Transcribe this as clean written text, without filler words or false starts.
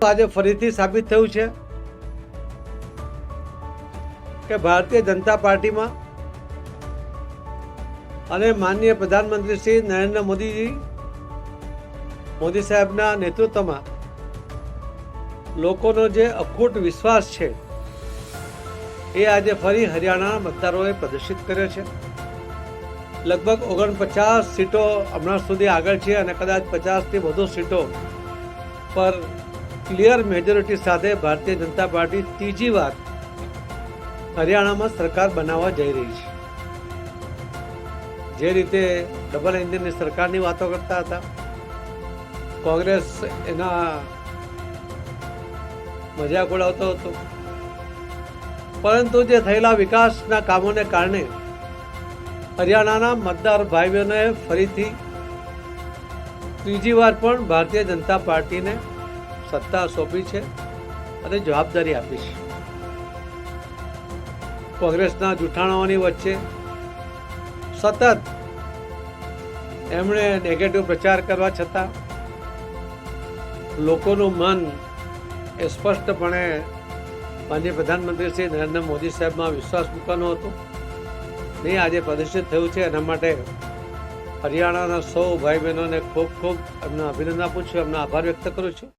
આજે ફરીથી સાબિત થયું છે કે ભારતીય જનતા પાર્ટીમાં અને માનનીય પ્રધાનમંત્રી શ્રી નરેન્દ્ર મોદી સાહેબના નેતૃત્વમાં લોકોનો જે અખૂટ વિશ્વાસ છે એ આજે ફરી હરિયાણાના મતદારોએ પ્રદર્શિત કર્યો છે. લગભગ 49 સીટો હમણાં સુધી આગળ છે અને કદાચ 50થી વધુ સીટો પર ક્લિયર મેજોરિટી સાથે ભારતીય જનતા પાર્ટી ત્રીજી વાર હરિયાણામાં સરકાર બનાવવા જઈ રહી છે. જે રીતે ડબલ એન્જિનની સરકારની વાતો કરતા હતા, કોંગ્રેસ એના મજાક ઉડાવતો હતો, પરંતુ જે થયેલા વિકાસના કામોને કારણે હરિયાણાના મતદાર ભાઈ બહેનોએ ફરીથી ત્રીજી વાર પણ ભારતીય જનતા પાર્ટીને સત્તા સોંપી છે અને જવાબદારી આપી છે. કોંગ્રેસના જૂઠાણાઓની વચ્ચે સતત એમણે નેગેટિવ પ્રચાર કરવા છતાં લોકોનું મન એ સ્પષ્ટપણે માનનીય પ્રધાનમંત્રી શ્રી નરેન્દ્ર મોદી સાહેબમાં વિશ્વાસ મૂકવાનો હતો નહીં આજે પ્રદર્શિત થયું છે. એના માટે હરિયાણાના સૌ ભાઈ બહેનોને ખૂબ ખૂબ એમના અભિનંદન આપું છું, એમનો આભાર વ્યક્ત કરું છું.